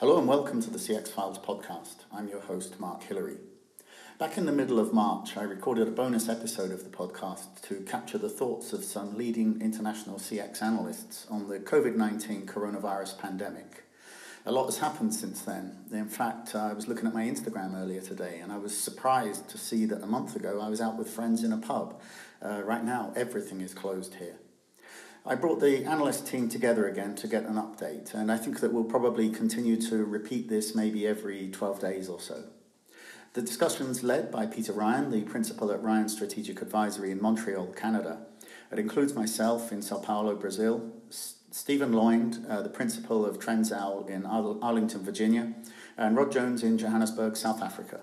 Hello and welcome to the CX Files podcast. I'm your host, Mark Hillary. Back in the middle of March, I recorded a bonus episode of the podcast to capture the thoughts of some leading international CX analysts on the COVID-19 coronavirus pandemic. A lot has happened since then. In fact, I was looking at my Instagram earlier today and I was surprised to see that a month ago I was out with friends in a pub. Right now, everything is closed here. I brought the Analyst team together again to get an update, and I think that we'll probably continue to repeat this maybe every 12 days or so. The discussion's led by Peter Ryan, the principal at Ryan Strategic Advisory in Montreal, Canada. It includes myself in Sao Paulo, Brazil, Stephen Loynd, the principal of Trendzowl in Arlington, Virginia, and Rod Jones in Johannesburg, South Africa.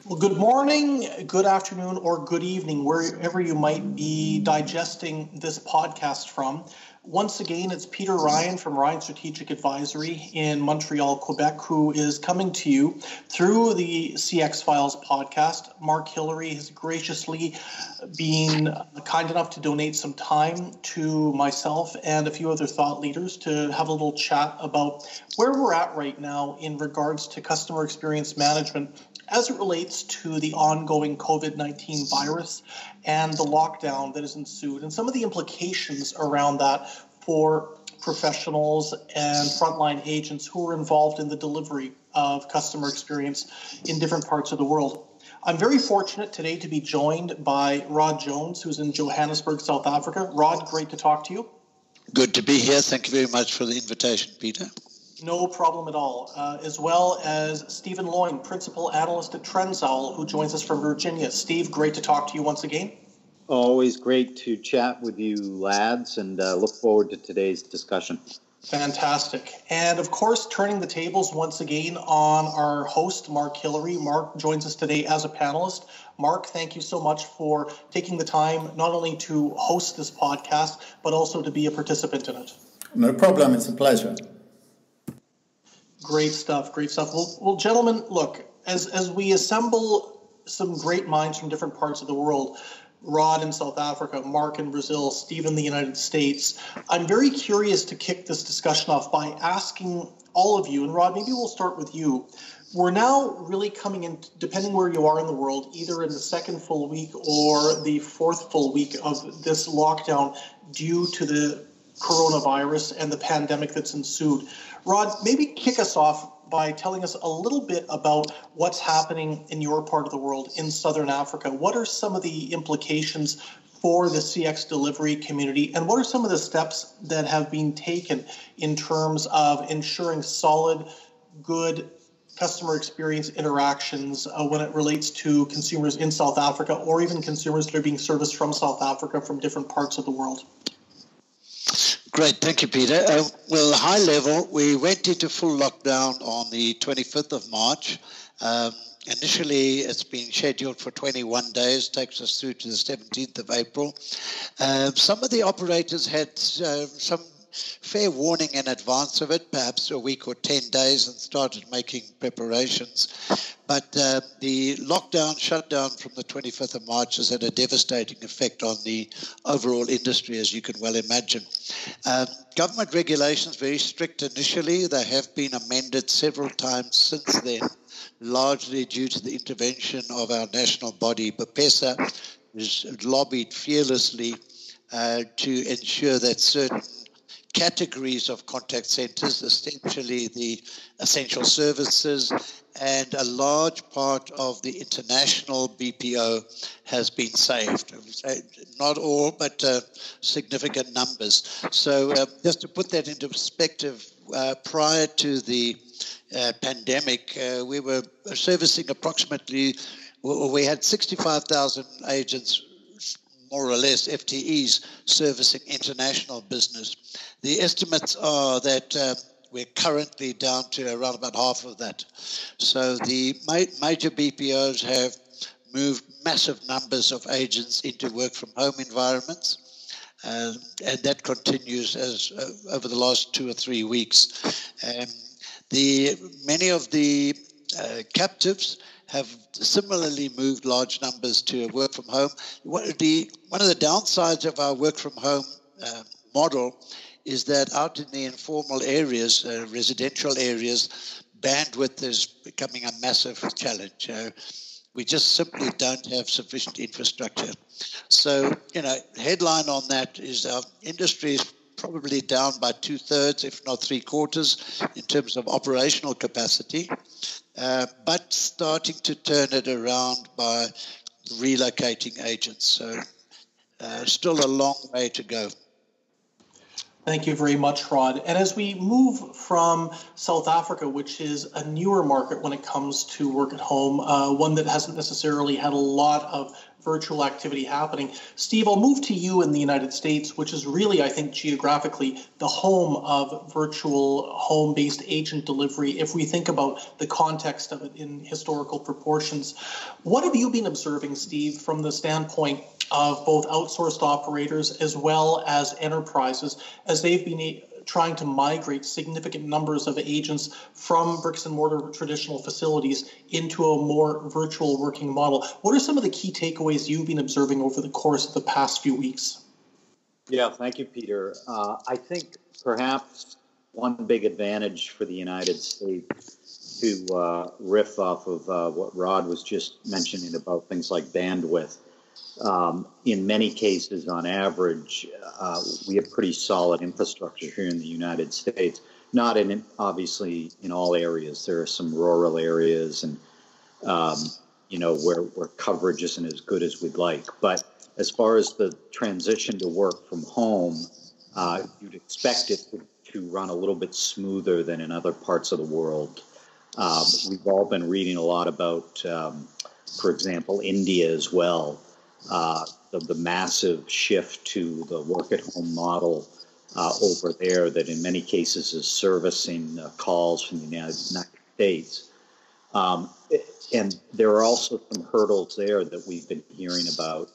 Well, good morning, good afternoon, or good evening, wherever you might be digesting this podcast from. Once again, it's Peter Ryan from Ryan Strategic Advisory in Montreal, Quebec, who is coming to you through the CX Files podcast. Mark Hillary has graciously been kind enough to donate some time to myself and a few other thought leaders to have a little chat about where we're at right now in regards to customer experience management as it relates to the ongoing COVID-19 virus and the lockdown that has ensued and some of the implications around that for professionals and frontline agents who are involved in the delivery of customer experience in different parts of the world. I'm very fortunate today to be joined by Rod Jones, who's in Johannesburg, South Africa. Rod, great to talk to you. Good to be here. Thank you very much for the invitation, Peter. No problem at all. As well as Stephen Loynd, Principal Analyst at Trendzowl, who joins us from Virginia. Steve, great to talk to you once again. Always great to chat with you, lads, and look forward to today's discussion. Fantastic. And of course, turning the tables once again on our host, Mark Hillary. Mark joins us today as a panelist. Mark, thank you so much for taking the time not only to host this podcast, but also to be a participant in it. No problem. It's a pleasure. Great stuff, great stuff. Well, gentlemen, look, as we assemble some great minds from different parts of the world, Rod in South Africa, Mark in Brazil, Steve in the United States, I'm very curious to kick this discussion off by asking all of you, and Rod, maybe we'll start with you. We're now really coming in, depending where you are in the world, either in the second full week or the fourth full week of this lockdown due to the coronavirus and the pandemic that's ensued. Rod, maybe kick us off by telling us a little bit about what's happening in your part of the world in Southern Africa. What are some of the implications for the CX delivery community, and what are some of the steps that have been taken in terms of ensuring solid, good customer experience interactions when it relates to consumers in South Africa, or even consumers that are being serviced from South Africa from different parts of the world? Great, thank you, Peter. Well, high level, we went into full lockdown on the 25th of March. Initially, it's been scheduled for 21 days, takes us through to the 17th of April. Some of the operators had some fair warning in advance of it, perhaps a week or 10 days, and started making preparations. But the lockdown, shutdown from the 25th of March has had a devastating effect on the overall industry, as you can well imagine. Government regulations, very strict initially. They have been amended several times since then, largely due to the intervention of our national body, BPESA, who's lobbied fearlessly to ensure that certain categories of contact centers, essentially the essential services, and a large part of the international BPO has been saved. Not all, but significant numbers. So just to put that into perspective, prior to the pandemic, we were servicing approximately, we had 65,000 agents, more or less FTEs, servicing international business. The estimates are that we're currently down to around about half of that. So the major BPOs have moved massive numbers of agents into work-from-home environments, and that continues as over the last 2 or 3 weeks. Many of the captives have similarly moved large numbers to work from home. One of the downsides of our work from home model is that out in the informal areas, residential areas, bandwidth is becoming a massive challenge. We just simply don't have sufficient infrastructure. So, headline on that is our industry is probably down by 2/3, if not 3/4, in terms of operational capacity, but starting to turn it around by relocating agents. So still a long way to go. Thank you very much, Rod. And as we move from South Africa, which is a newer market when it comes to work at home, one that hasn't necessarily had a lot of virtual activity happening. Steve, I'll move to you in the United States, which is really, I think, geographically the home of virtual home-based agent delivery, if we think about the context of it in historical proportions. What have you been observing, Steve, from the standpoint of both outsourced operators as well as enterprises as they've been trying to migrate significant numbers of agents from bricks and mortar traditional facilities into a more virtual working model? What are some of the key takeaways you've been observing over the course of the past few weeks? Yeah, thank you, Peter. I think perhaps one big advantage for the United States to riff off of what Rod was just mentioning about things like bandwidth. In many cases, on average, we have pretty solid infrastructure here in the United States. Not in, obviously, in all areas. There are some rural areas and, where coverage isn't as good as we'd like. But as far as the transition to work from home, you'd expect it to run a little bit smoother than in other parts of the world. We've all been reading a lot about, for example, India as well. The massive shift to the work-at-home model over there that in many cases is servicing calls from the United States. And there are also some hurdles there that we've been hearing about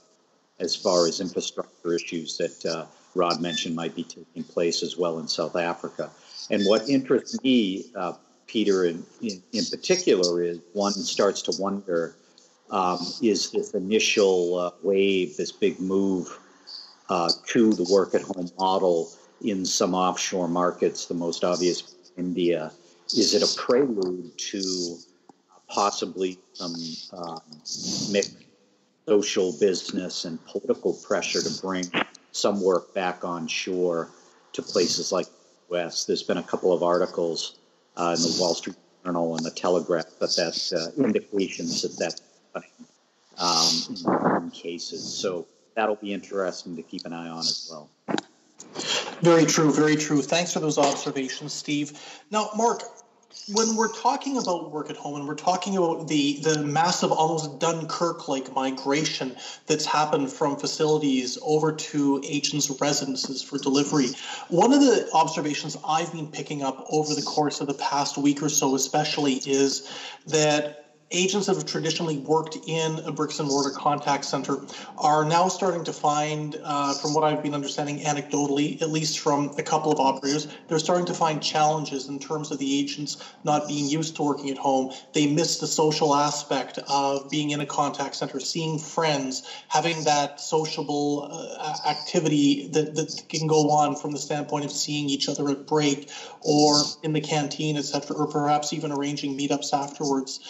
as far as infrastructure issues that Rod mentioned might be taking place as well in South Africa. And what interests me, Peter, in particular, is one starts to wonder, is this initial wave, this big move to the work-at-home model in some offshore markets, the most obvious India, is it a prelude to possibly some mixed social, business, and political pressure to bring some work back onshore to places like the U.S.? There's been a couple of articles in the Wall Street Journal and the Telegraph, but that's indications that that's in cases. So that'll be interesting to keep an eye on as well. Very true, very true. Thanks for those observations, Steve. Now, Mark, when we're talking about work at home and we're talking about the massive, almost Dunkirk-like migration that's happened from facilities over to agents' residences for delivery, one of the observations I've been picking up over the course of the past week or so especially is that agents that have traditionally worked in a bricks and mortar contact center are now starting to find, from what I've been understanding anecdotally, at least from a couple of operators, they're starting to find challenges in terms of the agents not being used to working at home. They miss the social aspect of being in a contact center, seeing friends, having that sociable activity that can go on from the standpoint of seeing each other at break or in the canteen, etc., or perhaps even arranging meetups afterwards.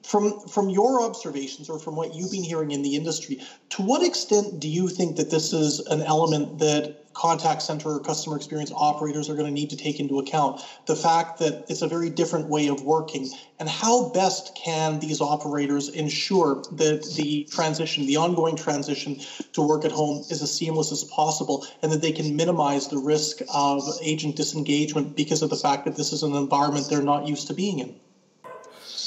From your observations or from what you've been hearing in the industry, to what extent do you think that this is an element that contact center or customer experience operators are going to need to take into account? The fact that it's a very different way of working, and how best can these operators ensure that the transition, the ongoing transition to work at home is as seamless as possible, and that they can minimize the risk of agent disengagement because of the fact that this is an environment they're not used to being in?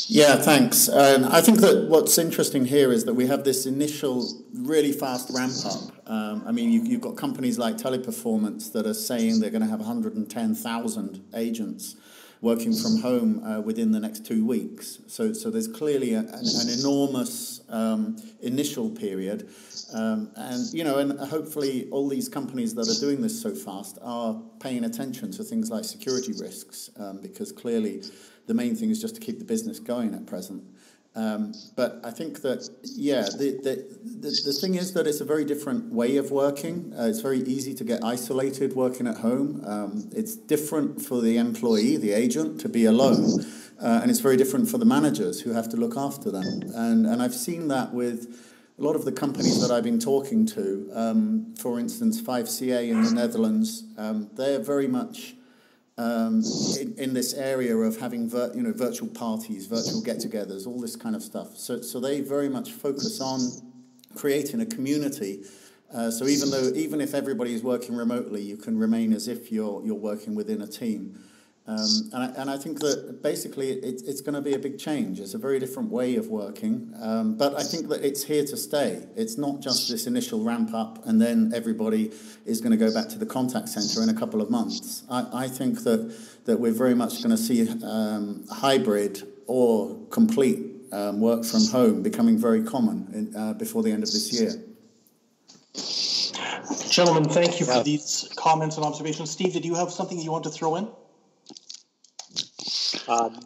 Yeah, thanks. And I think that what's interesting here is that we have this initial really fast ramp up. You've got companies like Teleperformance that are saying they're going to have 110,000 agents working from home within the next 2 weeks. So there's clearly an enormous initial period. And hopefully all these companies that are doing this so fast are paying attention to things like security risks, because clearly the main thing is just to keep the business going at present. But I think that, the thing is that it's a very different way of working. It's very easy to get isolated working at home. It's different for the employee, the agent, to be alone. And it's very different for the managers who have to look after them. And I've seen that with a lot of the companies that I've been talking to. For instance, 5CA in the Netherlands, they're very much in this area of having virtual parties, virtual get-togethers, all this kind of stuff. So they very much focus on creating a community. So even if everybody is working remotely, you can remain as if you're working within a team. And I think that basically it's going to be a big change. It's a very different way of working, but I think that it's here to stay. It's not just this initial ramp up and then everybody is going to go back to the contact center in a couple of months. I think that we're very much going to see hybrid or complete work from home becoming very common before the end of this year. Gentlemen, thank you for these comments and observations. Steve, did you have something you want to throw in?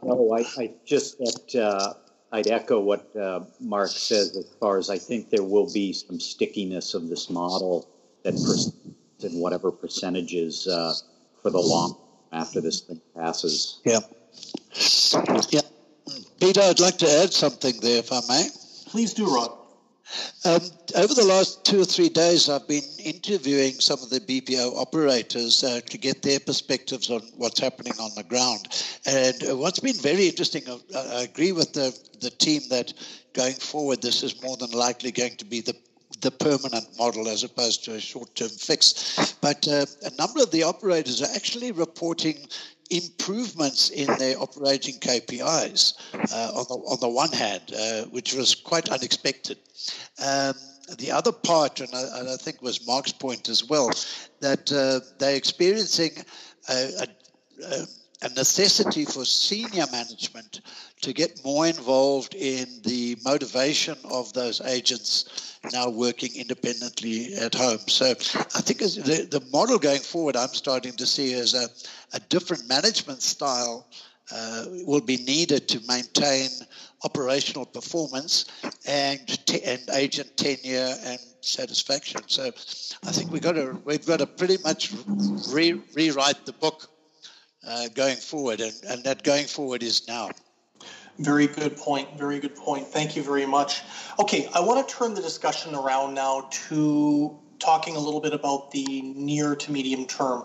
No, I just I'd echo what Mark says as far as I think there will be some stickiness of this model that persists in whatever percentages for the long after this thing passes. Yeah. Peter, I'd like to add something there, if I may. Please do, Rod. Over the last 2 or 3 days, I've been interviewing some of the BPO operators to get their perspectives on what's happening on the ground. And what's been very interesting, I agree with the team that going forward, this is more than likely going to be the permanent model as opposed to a short-term fix. But a number of the operators are actually reporting improvements in their operating KPIs on the one hand, which was quite unexpected. The other part, and I think was Mark's point as well, that they're experiencing a necessity for senior management to get more involved in the motivation of those agents now working independently at home. So I think the model going forward, I'm starting to see as a different management style will be needed to maintain operational performance and agent tenure and satisfaction. So I think we've got to pretty much rewrite the book going forward, and that going forward is now. Very good point. Very good point. Thank you very much. Okay, I want to turn the discussion around now to talking a little bit about the near to medium term.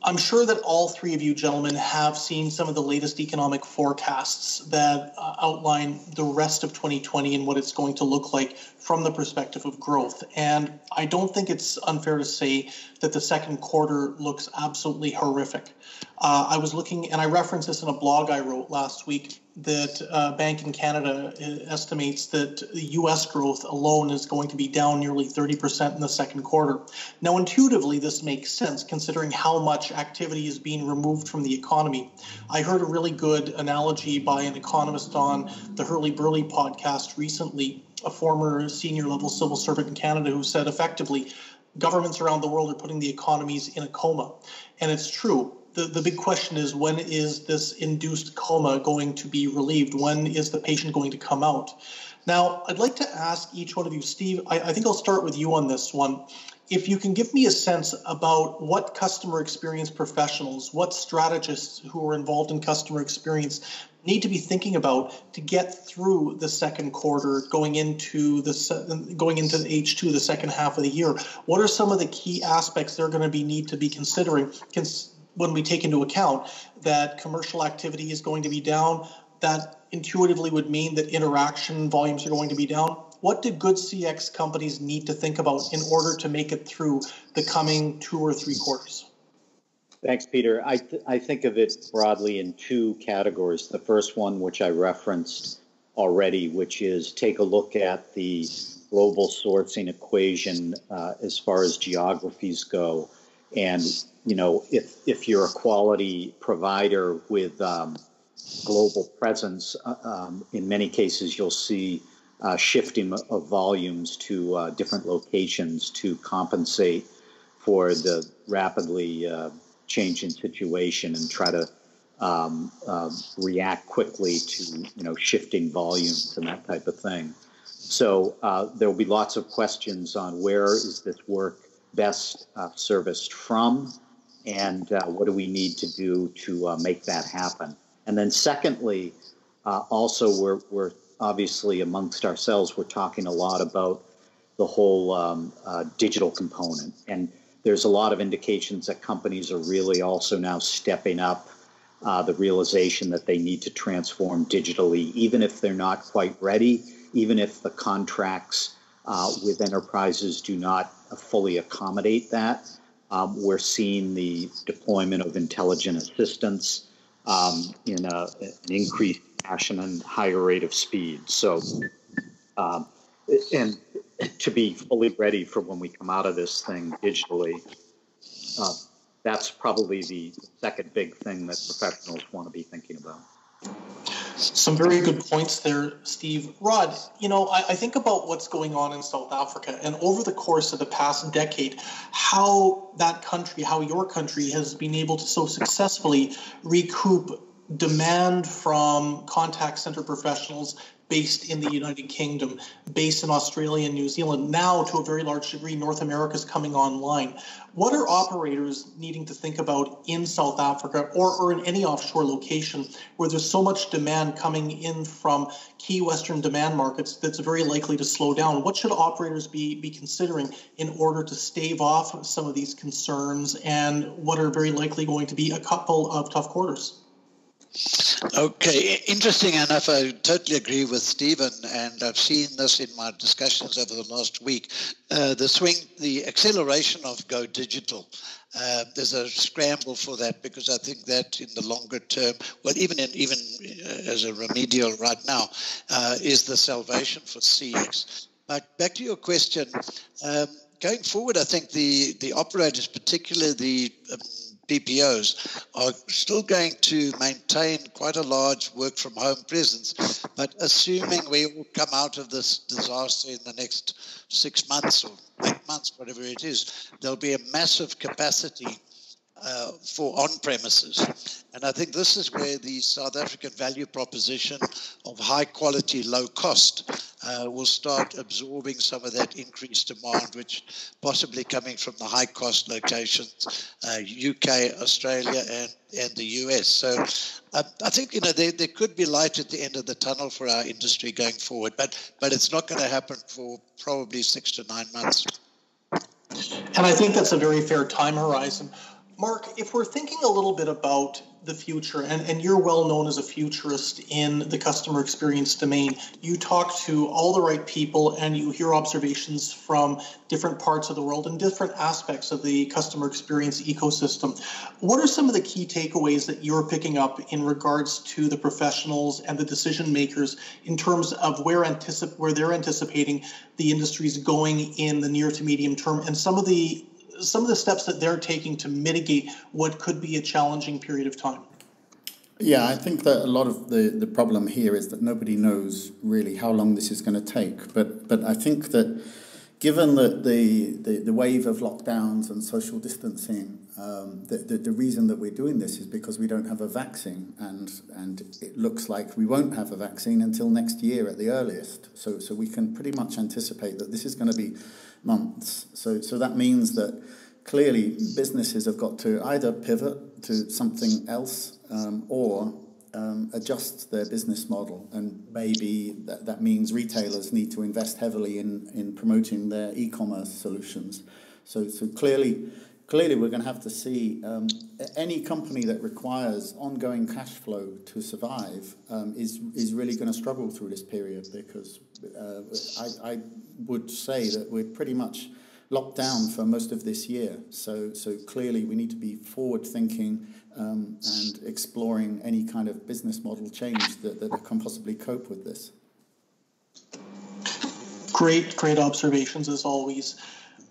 I'm sure that all three of you gentlemen have seen some of the latest economic forecasts that outline the rest of 2020 and what it's going to look like from the perspective of growth. And I don't think it's unfair to say that the second quarter looks absolutely horrific. I was looking, and I referenced this in a blog I wrote last week, that Bank in Canada estimates that the U.S. growth alone is going to be down nearly 30% in the second quarter. Now, intuitively, this makes sense considering how much activity is being removed from the economy. I heard a really good analogy by an economist on the Hurley Burley podcast recently, a former senior level civil servant in Canada, who said effectively governments around the world are putting the economies in a coma. And it's true. The big question is, when is this induced coma going to be relieved? When is the patient going to come out? Now, I'd like to ask each one of you, Steve, I think I'll start with you on this one. If you can give me a sense about what customer experience professionals, what strategists who are involved in customer experience need to be thinking about to get through the second quarter, going into the H2, the second half of the year. What are some of the key aspects they're going to need to be considering when we take into account that commercial activity is going to be down? That intuitively would mean that interaction volumes are going to be down. What do good CX companies need to think about in order to make it through the coming 2 or 3 quarters? Thanks, Peter. I think of it broadly in 2 categories. The first one, which I referenced already, which is take a look at the global sourcing equation as far as geographies go. And, you know, if you're a quality provider with global presence, in many cases you'll see shifting of volumes to different locations to compensate for the rapidly changing situation and try to react quickly to shifting volumes and that type of thing. So there will be lots of questions on where is this work best serviced from, and what do we need to do to make that happen. And then secondly, also we're obviously amongst ourselves, we're talking a lot about the whole digital component. And there's a lot of indications that companies are really also now stepping up the realization that they need to transform digitally, even if they're not quite ready, even if the contracts with enterprises do not fully accommodate that. We're seeing the deployment of intelligent assistants in an increased fashion and higher rate of speed. So, and to be fully ready for when we come out of this thing digitally, that's probably the second big thing that professionals want to be thinking about. Some very good points there, Steve. Rod, I think about what's going on in South Africa, and over the course of the past decade, how your country has been able to so successfully recoup demand from contact center professionals based in the United Kingdom, based in Australia and New Zealand. Now, to a very large degree, North America is coming online. What are operators needing to think about in South Africa or in any offshore location where there's so much demand coming in from key Western demand markets that's very likely to slow down? What should operators be considering in order to stave off some of these concerns and what are very likely going to be a couple of tough quarters? Okay, interesting enough, I totally agree with Stephen, and I've seen this in my discussions over the last week. The acceleration of Go Digital. There's a scramble for that because I think that in the longer term, well, even as a remedial right now, is the salvation for CX. But back to your question, going forward, I think the operators, particularly the BPOs, are still going to maintain quite a large work from home presence, but assuming we all come out of this disaster in the next 6 months or 8 months, whatever it is, there'll be a massive capacity for on-premises. And I think this is where the South African value proposition of high quality, low cost will start absorbing some of that increased demand, which possibly coming from the high cost locations, UK, Australia, and the US. So I think, there could be light at the end of the tunnel for our industry going forward, but it's not going to happen for probably 6 to 9 months. And I think that's a very fair time horizon. Mark, if we're thinking a little bit about the future, and you're well known as a futurist in the customer experience domain, you talk to all the right people and you hear observations from different parts of the world and different aspects of the customer experience ecosystem. What are some of the key takeaways that you're picking up in regards to the professionals and the decision makers in terms of where they're anticipating the industry's going in the near to medium term, and some of the steps that they're taking to mitigate what could be a challenging period of time? Yeah, I think that a lot of the problem here is that nobody knows really how long this is going to take. But I think that given that the wave of lockdowns and social distancing, the reason that we're doing this is because we don't have a vaccine, and it looks like we won't have a vaccine until next year at the earliest. So we can pretty much anticipate that this is going to be months. So that means that clearly businesses have got to either pivot to something else or adjust their business model, and maybe that means retailers need to invest heavily in promoting their e-commerce solutions. So clearly we're going to have to see any company that requires ongoing cash flow to survive is really going to struggle through this period, because I would say that we're pretty much locked down for most of this year. So clearly we need to be forward thinking and exploring any kind of business model change that can possibly cope with this. Great observations as always.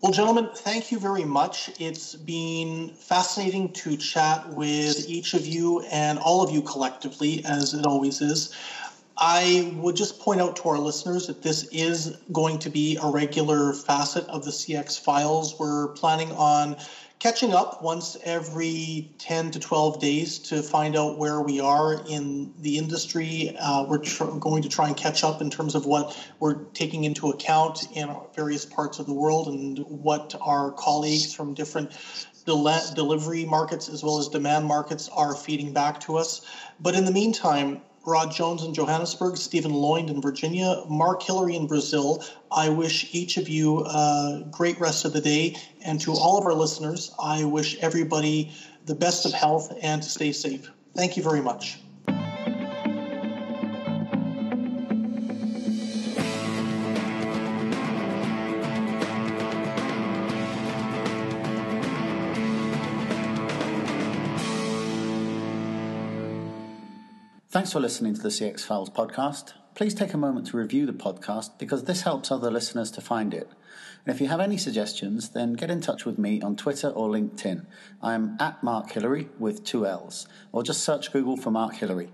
Well, gentlemen, thank you very much. It's been fascinating to chat with each of you and all of you collectively, as it always is. I would just point out to our listeners that this is going to be a regular facet of the CX Files. We're planning on catching up once every 10 to 12 days to find out where we are in the industry. We're going to try and catch up in terms of what we're taking into account in various parts of the world and what our colleagues from different delivery markets as well as demand markets are feeding back to us. But in the meantime, Rod Jones in Johannesburg, Stephen Loynd in Virginia, Mark Hillary in Brazil, I wish each of you a great rest of the day. And to all of our listeners, I wish everybody the best of health and to stay safe. Thank you very much. Thanks for listening to the CX Files podcast. Please take a moment to review the podcast because this helps other listeners to find it. And if you have any suggestions, then get in touch with me on Twitter or LinkedIn. I'm @Mark Hillary with 2 L's, or just search Google for Mark Hillary.